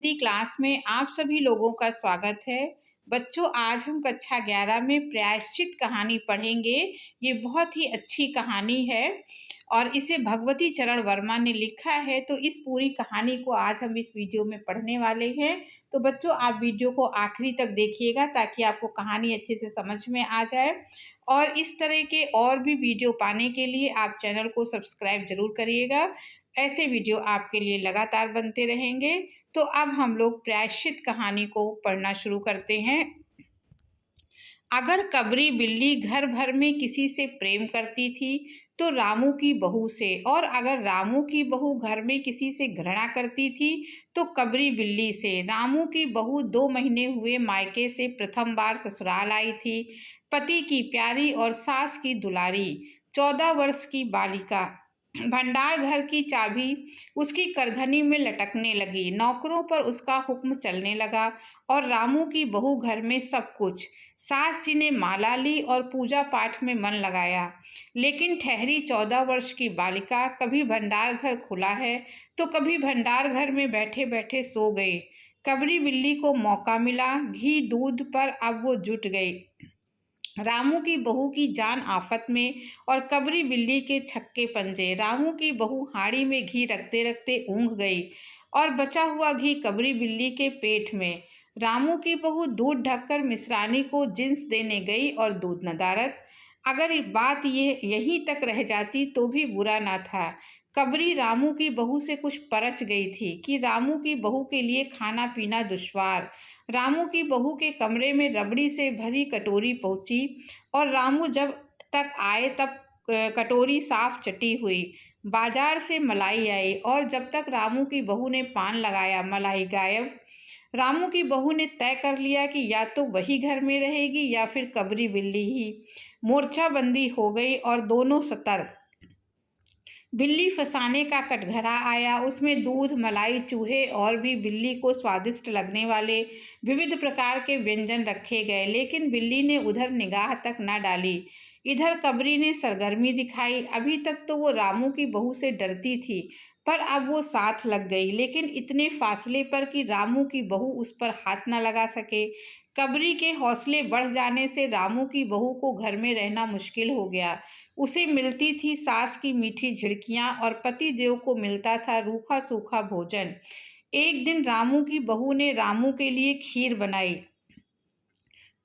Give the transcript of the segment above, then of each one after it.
Hindi class में आप सभी लोगों का स्वागत है। बच्चों, आज हम कक्षा 11 में प्रायश्चित कहानी पढ़ेंगे। ये बहुत ही अच्छी कहानी है और इसे भगवती चरण वर्मा ने लिखा है। तो इस पूरी कहानी को आज हम इस वीडियो में पढ़ने वाले हैं। तो बच्चों, आप वीडियो को आखिरी तक देखिएगा ताकि आपको कहानी अच्छे से समझ में आ जाए। और इस तरह के और भी वीडियो पाने के लिए आप चैनल को सब्सक्राइब जरूर करिएगा। ऐसे वीडियो आपके लिए लगातार बनते रहेंगे। तो अब हम लोग प्रायश्चित कहानी को पढ़ना शुरू करते हैं। अगर कबरी बिल्ली घर भर में किसी से प्रेम करती थी तो रामू की बहू से, और अगर रामू की बहू घर में किसी से घृणा करती थी तो कबरी बिल्ली से। रामू की बहू 2 महीने हुए मायके से प्रथम बार ससुराल आई थी। पति की प्यारी और सास की दुलारी 14 वर्ष की बालिका। भंडार घर की चाबी उसकी करधनी में लटकने लगी। नौकरों पर उसका हुक्म चलने लगा और रामू की बहू घर में सब कुछ। सास जी ने माला ली और पूजा पाठ में मन लगाया, लेकिन ठहरी 14 वर्ष की बालिका कभी भंडार घर खुला है तो कभी भंडार घर में बैठे बैठे सो गई। कबरी बिल्ली को मौका मिला, घी दूध पर अब वो जुट गई। रामू की बहू की जान आफत में और कबरी बिल्ली के छक्के पंजे। रामू की बहू हाड़ी में घी रखते रखते ऊँघ गई और बचा हुआ घी कबरी बिल्ली के पेट में। रामू की बहू दूध ढककर मिश्रानी को जिन्स देने गई और दूध नदारत। अगर बात ये यहीं तक रह जाती तो भी बुरा ना था। कबरी रामू की बहू से कुछ परच गई थी कि रामू की बहू के लिए खाना पीना दुश्वार। रामू की बहू के कमरे में रबड़ी से भरी कटोरी पहुंची और रामू जब तक आए तब कटोरी साफ चटी हुई। बाजार से मलाई आई और जब तक रामू की बहू ने पान लगाया मलाई गायब। रामू की बहू ने तय कर लिया कि या तो वही घर में रहेगी या फिर कबरी बिल्ली ही। मोर्चाबंदी हो गई और दोनों सतर्क। बिल्ली फंसाने का कटघरा आया। उसमें दूध, मलाई, चूहे और भी बिल्ली को स्वादिष्ट लगने वाले विविध प्रकार के व्यंजन रखे गए, लेकिन बिल्ली ने उधर निगाह तक न डाली। इधर कबरी ने सरगर्मी दिखाई। अभी तक तो वो रामू की बहू से डरती थी, पर अब वो साथ लग गई, लेकिन इतने फासले पर कि रामू की बहू उस पर हाथ न लगा सके। कबरी के हौसले बढ़ जाने से रामू की बहू को घर में रहना मुश्किल हो गया। उसे मिलती थी सास की मीठी झिड़कियां और पति देव को मिलता था रूखा सूखा भोजन। एक दिन रामू की बहू ने रामू के लिए खीर बनाई।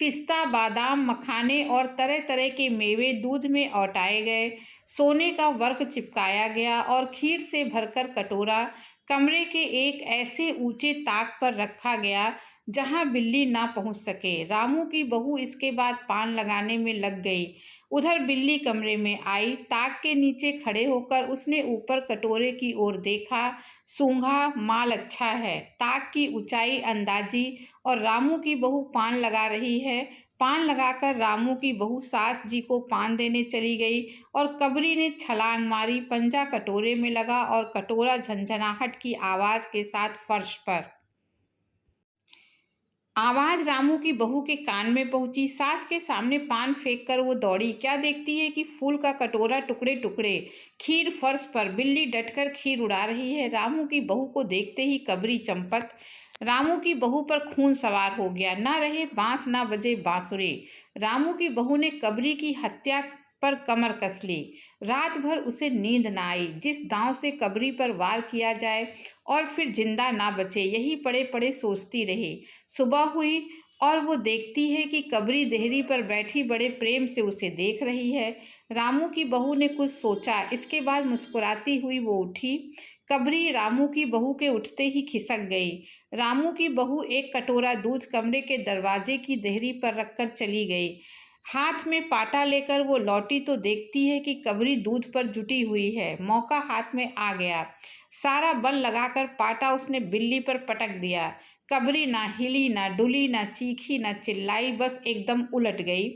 पिस्ता, बादाम, मखाने और तरह तरह के मेवे दूध में औटाए गए। सोने का वर्क चिपकाया गया और खीर से भरकर कटोरा कमरे के एक ऐसे ऊंचे ताक पर रखा गया जहां बिल्ली ना पहुंच सके। रामू की बहू इसके बाद पान लगाने में लग गई। उधर बिल्ली कमरे में आई। ताक के नीचे खड़े होकर उसने ऊपर कटोरे की ओर देखा। सूंघा, माल अच्छा है। ताक की ऊंचाई अंदाजी और रामू की बहू पान लगा रही है। पान लगाकर रामू की बहू सास जी को पान देने चली गई और कबरी ने छलांग मारी। पंजा कटोरे में लगा और कटोरा झंझनाहट की आवाज के साथ फर्श पर। आवाज रामू की बहू के कान में पहुंची। सास के सामने पान फेंक कर वो दौड़ी। क्या देखती है कि फूल का कटोरा टुकड़े टुकड़े, खीर फर्श पर, बिल्ली डटकर खीर उड़ा रही है। रामू की बहू को देखते ही कबरी चंपत। रामू की बहू पर खून सवार हो गया। ना रहे बांस, ना बजे बांसुरी। रामू की बहू ने कबरी की हत्या पर कमर कस ली। रात भर उसे नींद ना आई। जिस दांव से कबरी पर वार किया जाए और फिर जिंदा ना बचे, यही पड़े पड़े सोचती रही। सुबह हुई और वो देखती है कि कबरी देहरी पर बैठी बड़े प्रेम से उसे देख रही है। रामू की बहू ने कुछ सोचा, इसके बाद मुस्कुराती हुई वो उठी। कबरी रामू की बहू के उठते ही खिसक गई। रामू की बहू एक कटोरा दूध कमरे के दरवाजे की देहरी पर रखकर चली गई। हाथ में पाटा लेकर वो लौटी तो देखती है कि कबरी दूध पर जुटी हुई है। मौका हाथ में आ गया। सारा बल लगाकर पाटा उसने बिल्ली पर पटक दिया। कबरी ना हिली, ना डुली, ना चीखी, ना चिल्लाई, बस एकदम उलट गई।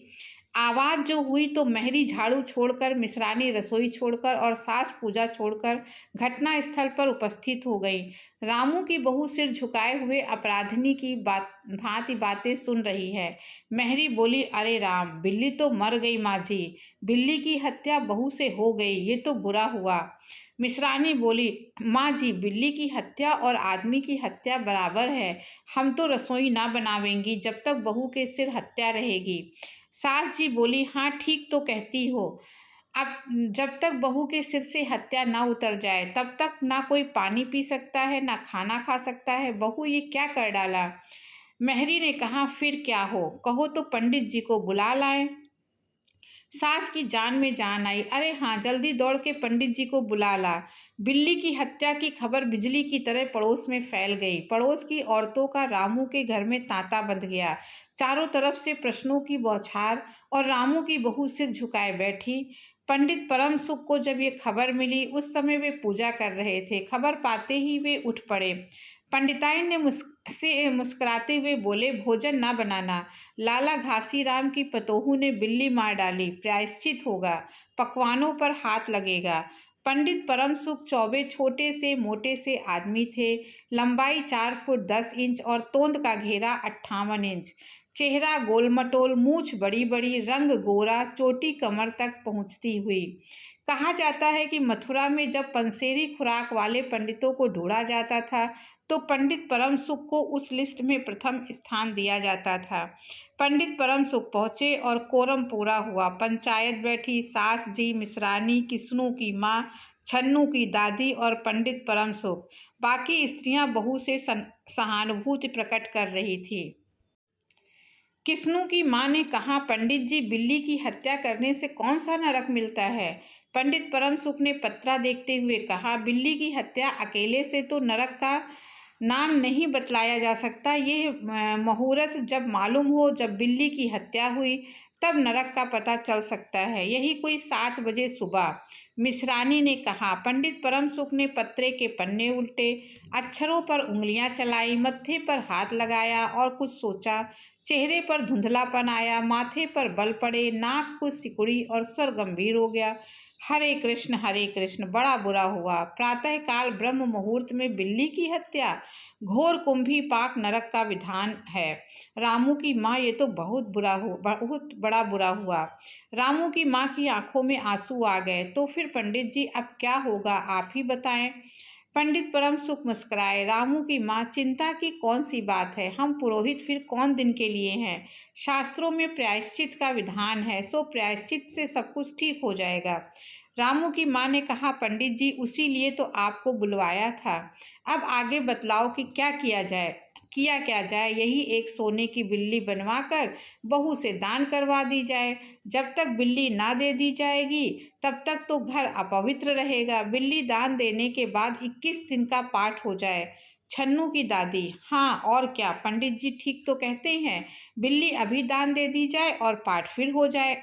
आवाज जो हुई तो मेहरी झाड़ू छोड़कर, मिश्रानी रसोई छोड़कर और सास पूजा छोड़कर घटना स्थल पर उपस्थित हो गई। रामू की बहू सिर झुकाए हुए अपराधिनी की भांति बातें सुन रही है। मेहरी बोली, अरे राम, बिल्ली तो मर गई माँ जी। बिल्ली की हत्या बहू से हो गई, ये तो बुरा हुआ। मिश्रानी बोली, माँ जी, बिल्ली की हत्या और आदमी की हत्या बराबर है। हम तो रसोई ना बनावेंगी जब तक बहू के सिर हत्या रहेगी। सास जी बोली, हाँ ठीक तो कहती हो। अब जब तक बहू के सिर से हत्या ना उतर जाए तब तक ना कोई पानी पी सकता है ना खाना खा सकता है। बहू, ये क्या कर डाला। मेहरी ने कहा, फिर क्या हो, कहो तो पंडित जी को बुला लाएं। सास की जान में जान आई। अरे हाँ, जल्दी दौड़ के पंडित जी को बुला ला। बिल्ली की हत्या की खबर बिजली की तरह पड़ोस में फैल गई। पड़ोस की औरतों का रामू के घर में तांता बंध गया। चारों तरफ से प्रश्नों की बौछार और रामू की बहू सिर झुकाए बैठी। पंडित परम सुख को जब ये खबर मिली उस समय वे पूजा कर रहे थे। खबर पाते ही वे उठ पड़े। पंडिताइन ने मुस्कुराते हुए बोले, भोजन ना बनाना। लाला घासीराम की पतोहू ने बिल्ली मार डाली, प्रायश्चित होगा, पकवानों पर हाथ लगेगा। पंडित परम सुख चौबे छोटे से मोटे से आदमी थे। लंबाई 4 फुट 10 इंच और तोंद का घेरा 58 इंच। चेहरा गोलमटोल, मूछ बड़ी बड़ी, रंग गोरा, चोटी कमर तक पहुंचती हुई। कहा जाता है कि मथुरा में जब पंसेरी खुराक वाले पंडितों को ढूंढा जाता था तो पंडित परम सुख को उस लिस्ट में प्रथम स्थान दिया जाता था। पंडित परम सुख पहुंचे और कोरम पूरा हुआ। पंचायत बैठी। सास जी, मिश्रानी, किस्नू की माँ, छन्नू की दादी और पंडित परम सुख। बाकी स्त्रियां बहू से सहानुभूति प्रकट कर रही थी। किस्नू की माँ ने कहा, पंडित जी, बिल्ली की हत्या करने से कौन सा नरक मिलता है। पंडित परम सुख ने पत्रा देखते हुए कहा, बिल्ली की हत्या अकेले से तो नरक का नाम नहीं बतलाया जा सकता। ये मुहूर्त जब मालूम हो, जब बिल्ली की हत्या हुई, तब नरक का पता चल सकता है। यही कोई 7 बजे सुबह। मिश्रानी ने कहा। पंडित परम सुख ने पत्रे के पन्ने उल्टे, अक्षरों पर उंगलियां चलाई, मत्थे पर हाथ लगाया और कुछ सोचा। चेहरे पर धुंधलापन आया, माथे पर बल पड़े, नाक कुछ सिकुड़ी और स्वर गंभीर हो गया। हरे कृष्ण, बड़ा बुरा हुआ। प्रातःकाल ब्रह्म मुहूर्त में बिल्ली की हत्या, घोर कुंभी पाक नरक का विधान है। रामू की माँ, ये तो बहुत बड़ा बुरा हुआ। रामू की माँ की आंखों में आंसू आ गए। तो फिर पंडित जी, अब क्या होगा, आप ही बताएं। पंडित परम सुख मुस्कुराए। रामू की माँ, चिंता की कौन सी बात है, हम पुरोहित फिर कौन दिन के लिए हैं। शास्त्रों में प्रायश्चित का विधान है, सो प्रायश्चित से सब कुछ ठीक हो जाएगा। रामू की माँ ने कहा, पंडित जी, उसी लिए तो आपको बुलवाया था। अब आगे बतलाओ कि क्या क्या जाए। यही एक सोने की बिल्ली बनवाकर बहू से दान करवा दी जाए। जब तक बिल्ली ना दे दी जाएगी तब तक तो घर अपवित्र रहेगा। बिल्ली दान देने के बाद 21 दिन का पाठ हो जाए। छन्नू की दादी, हाँ और क्या, पंडित जी ठीक तो कहते हैं। बिल्ली अभी दान दे दी जाए और पाठ फिर हो जाए।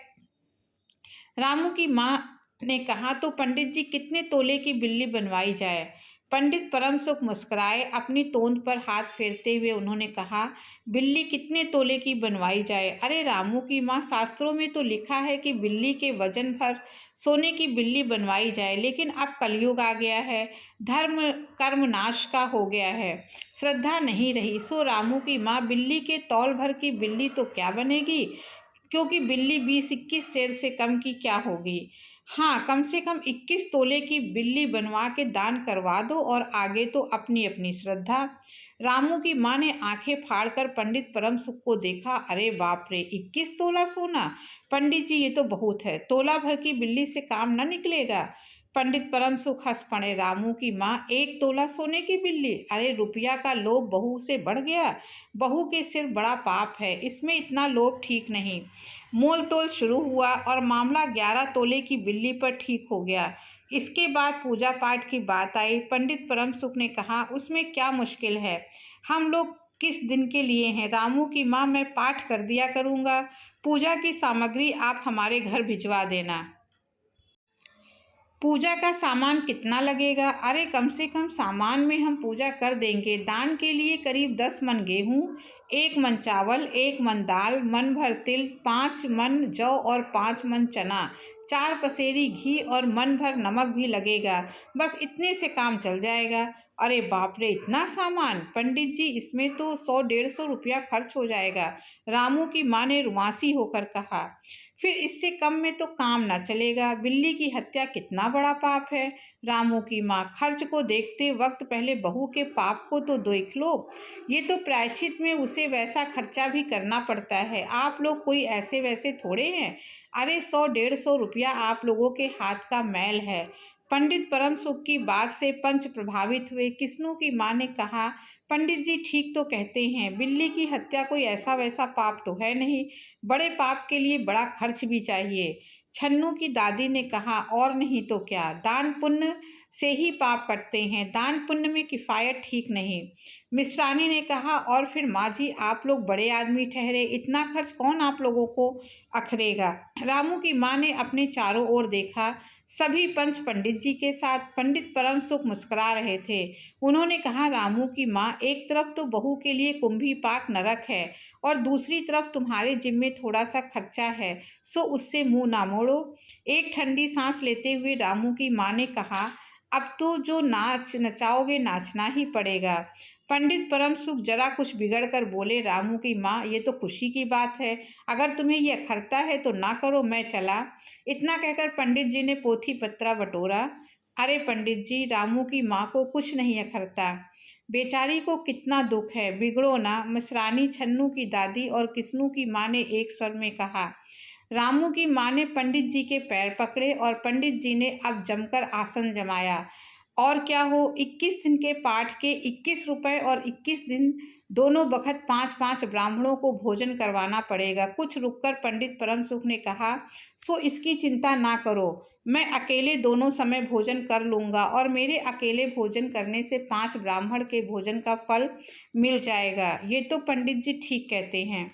रामू की माँ ने कहा, तो पंडित जी, कितने तोले की बिल्ली बनवाई जाए। पंडित परम सुख मुस्कुराए। अपनी तोंद पर हाथ फेरते हुए उन्होंने कहा, बिल्ली कितने तोले की बनवाई जाए। अरे रामू की माँ, शास्त्रों में तो लिखा है कि बिल्ली के वजन भर सोने की बिल्ली बनवाई जाए, लेकिन अब कलयुग आ गया है, धर्म कर्म नाश का हो गया है, श्रद्धा नहीं रही। सो रामू की माँ, बिल्ली के तौल भर की बिल्ली तो क्या बनेगी, क्योंकि बिल्ली 20-21 शेर से कम की क्या होगी। हाँ, कम से कम 21 तोले की बिल्ली बनवा के दान करवा दो और आगे तो अपनी अपनी श्रद्धा। रामू की माँ ने आंखें फाड़कर पंडित परम सुख को देखा। अरे बाप रे, 21 तोला सोना। पंडित जी, ये तो बहुत है, तोला भर की बिल्ली से काम न निकलेगा। पंडित परम सुख हंस पड़े। रामू की माँ, 1 तोला सोने की बिल्ली। अरे रुपया का लोभ बहू से बढ़ गया। बहू के सिर बड़ा पाप है, इसमें इतना लोभ ठीक नहीं। मोल तोल शुरू हुआ और मामला 11 तोले की बिल्ली पर ठीक हो गया। इसके बाद पूजा पाठ की बात आई। पंडित परम सुख ने कहा, उसमें क्या मुश्किल है, हम लोग किस दिन के लिए हैं। रामू की माँ, मैं पाठ कर दिया करूँगा, पूजा की सामग्री आप हमारे घर भिजवा देना। पूजा का सामान कितना लगेगा। अरे कम से कम सामान में हम पूजा कर देंगे। दान के लिए करीब 10 मन गेहूँ, 1 मन चावल, 1 मन दाल, मन भर तिल, 5 मन जौ और 5 मन चना, 4 पसेरी घी और मन भर नमक भी लगेगा। बस इतने से काम चल जाएगा। अरे बाप रे, इतना सामान! पंडित जी, इसमें तो 100-150 रुपया खर्च हो जाएगा, रामू की माँ ने रुआंसी होकर कहा। फिर इससे कम में तो काम ना चलेगा। बिल्ली की हत्या कितना बड़ा पाप है। रामू की माँ, खर्च को देखते वक्त पहले बहू के पाप को तो देख लो। ये तो प्रायश्चित में उसे वैसा खर्चा भी करना पड़ता है। आप लोग कोई ऐसे वैसे थोड़े हैं। अरे 100-150 रुपया आप लोगों के हाथ का मैल है। पंडित परम सुख की बात से पंच प्रभावित हुए। किस्नू की माँ ने कहा, पंडित जी ठीक तो कहते हैं, बिल्ली की हत्या कोई ऐसा वैसा पाप तो है नहीं। बड़े पाप के लिए बड़ा खर्च भी चाहिए। छन्नू की दादी ने कहा, और नहीं तो क्या, दान पुण्य से ही पाप कटते हैं, दान पुण्य में किफ़ायत ठीक नहीं। मिश्रानी ने कहा, और फिर माँ जी, आप लोग बड़े आदमी ठहरे, इतना खर्च कौन आप लोगों को अखरेगा। रामू की माँ ने अपने चारों ओर देखा। सभी पंच पंडित जी के साथ। पंडित परम सुख मुस्कुरा रहे थे। उन्होंने कहा, रामू की माँ, एक तरफ तो बहू के लिए कुंभी पाक नरक है और दूसरी तरफ तुम्हारे जिम्मे थोड़ा सा खर्चा है, सो उससे मुंह ना मोड़ो। एक ठंडी सांस लेते हुए रामू की माँ ने कहा, अब तो जो नाच नचाओगे नाचना ही पड़ेगा। पंडित परम सुख जरा कुछ बिगड़ कर बोले, रामू की माँ, ये तो खुशी की बात है, अगर तुम्हें यह अखरता है तो ना करो, मैं चला। इतना कहकर पंडित जी ने पोथी पत्रा बटोरा। अरे पंडित जी, रामू की माँ को कुछ नहीं अखरता, बेचारी को कितना दुख है, बिगड़ो ना। मिश्रानी, छन्नू की दादी और किस्नू की माँ ने एक स्वर में कहा। रामू की माँ ने पंडित जी के पैर पकड़े और पंडित जी ने अब जमकर आसन जमाया। और क्या हो, 21 दिन के पाठ के 21 रुपए और 21 दिन दोनों बखत 5-5 ब्राह्मणों को भोजन करवाना पड़ेगा। कुछ रुककर पंडित परम सुख ने कहा, सो इसकी चिंता ना करो, मैं अकेले दोनों समय भोजन कर लूँगा और मेरे अकेले भोजन करने से 5 ब्राह्मण के भोजन का फल मिल जाएगा। ये तो पंडित जी ठीक कहते हैं।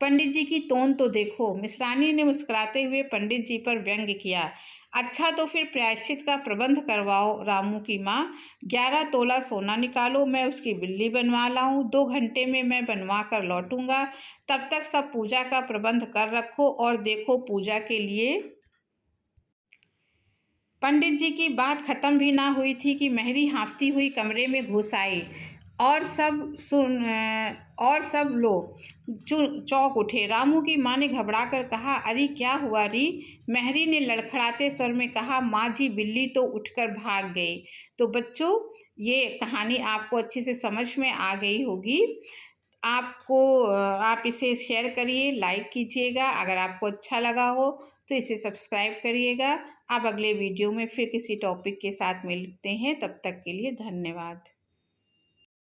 पंडित जी की टोन तो देखो। मिश्रानी ने मुस्कुराते हुए पंडित जी पर व्यंग्य किया। अच्छा तो फिर प्रायश्चित का प्रबंध करवाओ। रामू की माँ, 11 तोला सोना निकालो, मैं उसकी बिल्ली बनवा लाऊं। 2 घंटे में मैं बनवा कर लौटूंगा। तब तक सब पूजा का प्रबंध कर रखो और देखो पूजा के लिए। पंडित जी की बात खत्म भी ना हुई थी कि मेहरी हाँफती हुई कमरे में घुस आई और सब लोग चौंक उठे। रामू की माँ ने घबरा कर कहा, अरे क्या हुआ री? मेहरी ने लड़खड़ाते स्वर में कहा, माँ जी, बिल्ली तो उठकर भाग गई। तो बच्चों, ये कहानी आपको अच्छे से समझ में आ गई होगी। आप इसे शेयर करिए, लाइक कीजिएगा। अगर आपको अच्छा लगा हो तो इसे सब्सक्राइब करिएगा। अब अगले वीडियो में फिर किसी टॉपिक के साथ मिलते हैं। तब तक के लिए धन्यवाद।